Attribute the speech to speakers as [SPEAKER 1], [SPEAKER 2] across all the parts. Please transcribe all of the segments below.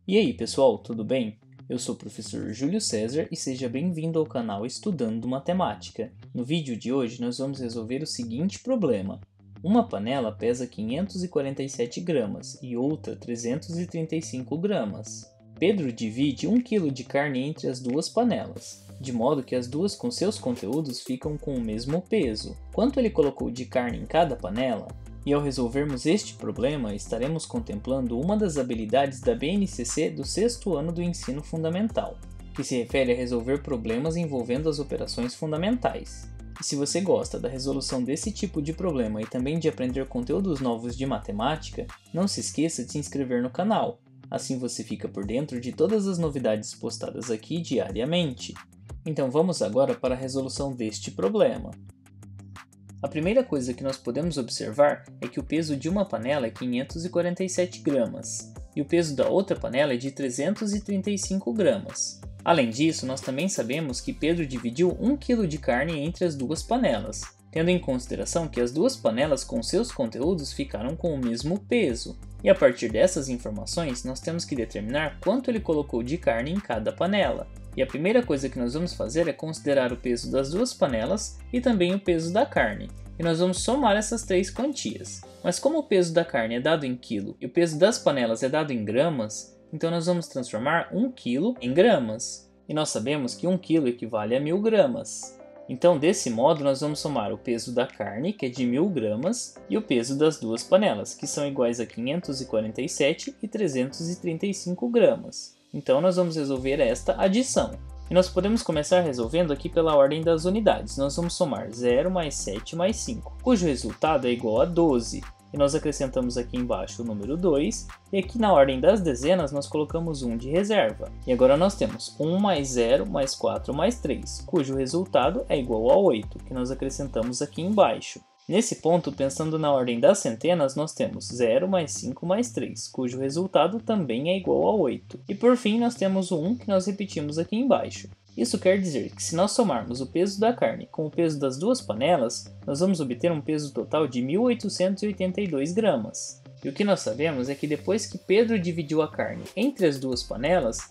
[SPEAKER 1] E aí, pessoal, tudo bem? Eu sou o professor Júlio César e seja bem-vindo ao canal Estudando Matemática. No vídeo de hoje nós vamos resolver o seguinte problema. Uma panela pesa 547 gramas e outra 335 gramas. Pedro divide 1 kg de carne entre as duas panelas, de modo que as duas com seus conteúdos ficam com o mesmo peso. Quanto ele colocou de carne em cada panela? E ao resolvermos este problema, estaremos contemplando uma das habilidades da BNCC do 6º ano do ensino fundamental, que se refere a resolver problemas envolvendo as operações fundamentais. E se você gosta da resolução desse tipo de problema e também de aprender conteúdos novos de matemática, não se esqueça de se inscrever no canal, assim você fica por dentro de todas as novidades postadas aqui diariamente. Então vamos agora para a resolução deste problema. A primeira coisa que nós podemos observar é que o peso de uma panela é 547 gramas e o peso da outra panela é de 335 gramas. Além disso, nós também sabemos que Pedro dividiu 1 kg de carne entre as duas panelas, tendo em consideração que as duas panelas com seus conteúdos ficaram com o mesmo peso. E a partir dessas informações, nós temos que determinar quanto ele colocou de carne em cada panela. E a primeira coisa que nós vamos fazer é considerar o peso das duas panelas e também o peso da carne. E nós vamos somar essas três quantias. Mas como o peso da carne é dado em quilo e o peso das panelas é dado em gramas, então nós vamos transformar 1 kg em gramas. E nós sabemos que 1 kg equivale a 1000 gramas. Então, desse modo, nós vamos somar o peso da carne, que é de 1000 gramas, e o peso das duas panelas, que são iguais a 547 e 335 gramas. Então, nós vamos resolver esta adição. E nós podemos começar resolvendo aqui pela ordem das unidades. Nós vamos somar 0 mais 7 mais 5, cujo resultado é igual a 12. E nós acrescentamos aqui embaixo o número 2, e aqui na ordem das dezenas nós colocamos 1 de reserva. E agora nós temos 1 mais 0 mais 4 mais 3, cujo resultado é igual a 8, que nós acrescentamos aqui embaixo. Nesse ponto, pensando na ordem das centenas, nós temos 0 mais 5 mais 3, cujo resultado também é igual a 8. E por fim, nós temos o 1 que nós repetimos aqui embaixo. Isso quer dizer que se nós somarmos o peso da carne com o peso das duas panelas, nós vamos obter um peso total de 1882 gramas. E o que nós sabemos é que depois que Pedro dividiu a carne entre as duas panelas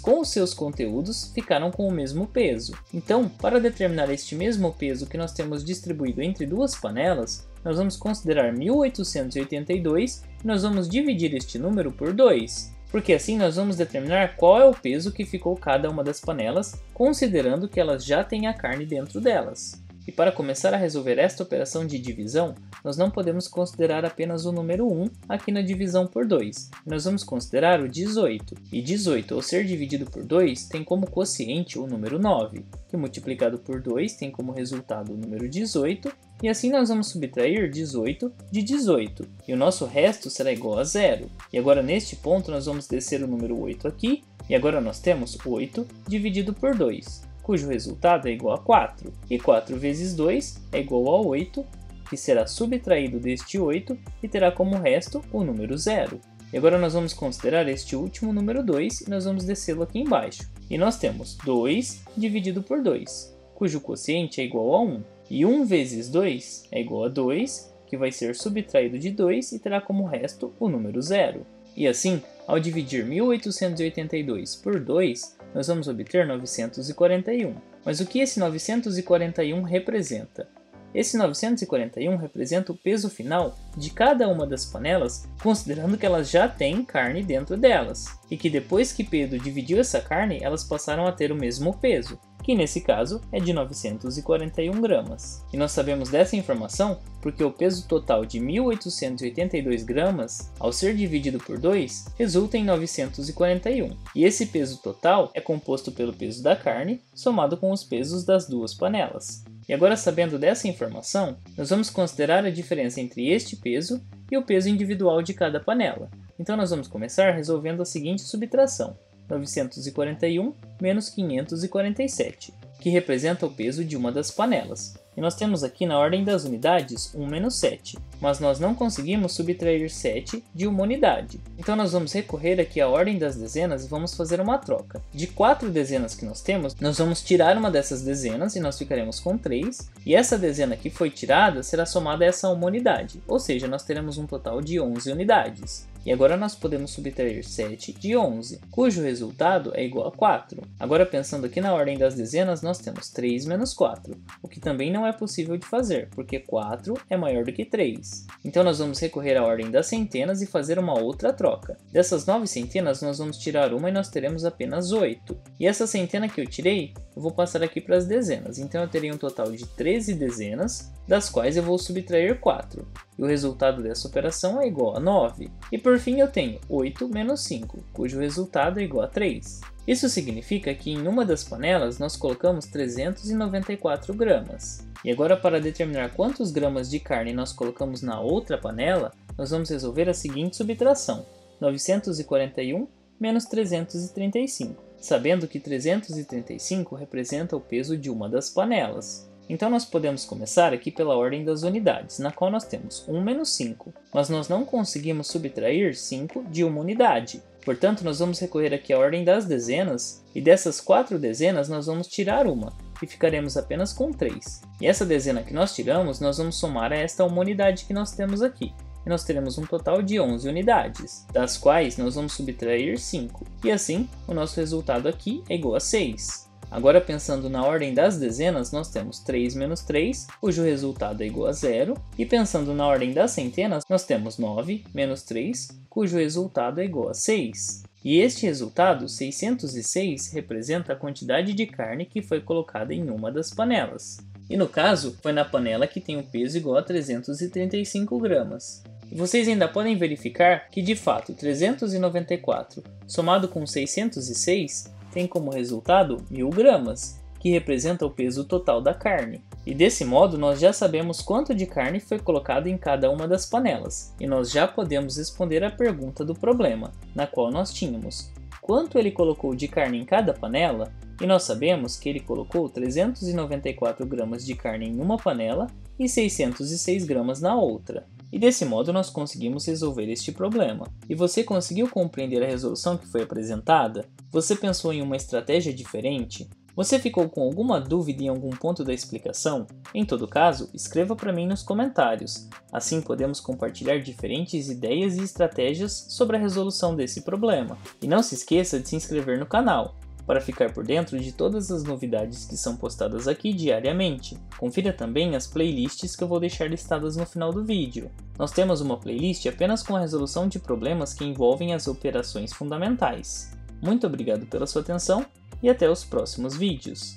[SPEAKER 1] com os seus conteúdos ficaram com o mesmo peso. Então, para determinar este mesmo peso que nós temos distribuído entre duas panelas, nós vamos considerar 1882 e nós vamos dividir este número por 2. Porque assim nós vamos determinar qual é o peso que ficou cada uma das panelas, considerando que elas já têm a carne dentro delas. E para começar a resolver esta operação de divisão, nós não podemos considerar apenas o número 1 aqui na divisão por 2. Nós vamos considerar o 18. E 18, ao ser dividido por 2, tem como quociente o número 9, que multiplicado por 2 tem como resultado o número 18, e assim nós vamos subtrair 18 de 18, e o nosso resto será igual a 0. E agora neste ponto nós vamos descer o número 8 aqui, e agora nós temos 8 dividido por 2. Cujo resultado é igual a 4, e 4 vezes 2 é igual a 8, que será subtraído deste 8 e terá como resto o número 0. E agora nós vamos considerar este último número 2 e nós vamos descê-lo aqui embaixo. E nós temos 2 dividido por 2, cujo quociente é igual a 1. E 1 vezes 2 é igual a 2, que vai ser subtraído de 2 e terá como resto o número 0. E assim, ao dividir 1882 por 2, nós vamos obter 941. Mas o que esse 941 representa? Esse 941 representa o peso final de cada uma das panelas, considerando que elas já têm carne dentro delas, e que depois que Pedro dividiu essa carne, elas passaram a ter o mesmo peso, que nesse caso é de 941 gramas. E nós sabemos dessa informação porque o peso total de 1882 gramas, ao ser dividido por 2, resulta em 941. E esse peso total é composto pelo peso da carne, somado com os pesos das duas panelas. E agora, sabendo dessa informação, nós vamos considerar a diferença entre este peso e o peso individual de cada panela. Então nós vamos começar resolvendo a seguinte subtração: 941 menos 547, que representa o peso de uma das panelas. E nós temos aqui na ordem das unidades 1 menos 7, mas nós não conseguimos subtrair 7 de uma unidade. Então nós vamos recorrer aqui à ordem das dezenas e vamos fazer uma troca. De 4 dezenas que nós temos, nós vamos tirar uma dessas dezenas e nós ficaremos com 3, e essa dezena que foi tirada será somada a essa uma unidade, ou seja, nós teremos um total de 11 unidades. E agora nós podemos subtrair 7 de 11, cujo resultado é igual a 4. Agora pensando aqui na ordem das dezenas, nós temos 3 menos 4, o que também não é possível de fazer, porque 4 é maior do que 3. Então nós vamos recorrer à ordem das centenas e fazer uma outra troca. Dessas 9 centenas nós vamos tirar uma e nós teremos apenas 8. E essa centena que eu tirei, eu vou passar aqui para as dezenas. Então eu terei um total de 13 dezenas, das quais eu vou subtrair 4. E o resultado dessa operação é igual a 9. E por fim eu tenho 8 menos 5, cujo resultado é igual a 3. Isso significa que em uma das panelas nós colocamos 394 gramas. E agora, para determinar quantos gramas de carne nós colocamos na outra panela, nós vamos resolver a seguinte subtração: 941 menos 335, sabendo que 335 representa o peso de uma das panelas. Então nós podemos começar aqui pela ordem das unidades, na qual nós temos 1 menos 5, mas nós não conseguimos subtrair 5 de uma unidade. Portanto, nós vamos recorrer aqui à ordem das dezenas, e dessas 4 dezenas nós vamos tirar uma, e ficaremos apenas com 3. E essa dezena que nós tiramos, nós vamos somar a esta uma unidade que nós temos aqui. E nós teremos um total de 11 unidades, das quais nós vamos subtrair 5. E assim, o nosso resultado aqui é igual a 6. Agora, pensando na ordem das dezenas, nós temos 3 menos 3, cujo resultado é igual a 0. E pensando na ordem das centenas, nós temos 9 menos 3, cujo resultado é igual a 6. E este resultado, 606, representa a quantidade de carne que foi colocada em uma das panelas. E no caso, foi na panela que tem um peso igual a 335 gramas. E vocês ainda podem verificar que, de fato, 394 somado com 606 tem como resultado 1000 gramas, que representa o peso total da carne. E desse modo nós já sabemos quanto de carne foi colocado em cada uma das panelas, e nós já podemos responder a pergunta do problema, na qual nós tínhamos quanto ele colocou de carne em cada panela, e nós sabemos que ele colocou 394 gramas de carne em uma panela e 606 gramas na outra. E desse modo nós conseguimos resolver este problema. E você conseguiu compreender a resolução que foi apresentada? Você pensou em uma estratégia diferente? Você ficou com alguma dúvida em algum ponto da explicação? Em todo caso, escreva para mim nos comentários. Assim podemos compartilhar diferentes ideias e estratégias sobre a resolução desse problema. E não se esqueça de se inscrever no canal, para ficar por dentro de todas as novidades que são postadas aqui diariamente. Confira também as playlists que eu vou deixar listadas no final do vídeo. Nós temos uma playlist apenas com a resolução de problemas que envolvem as operações fundamentais. Muito obrigado pela sua atenção e até os próximos vídeos.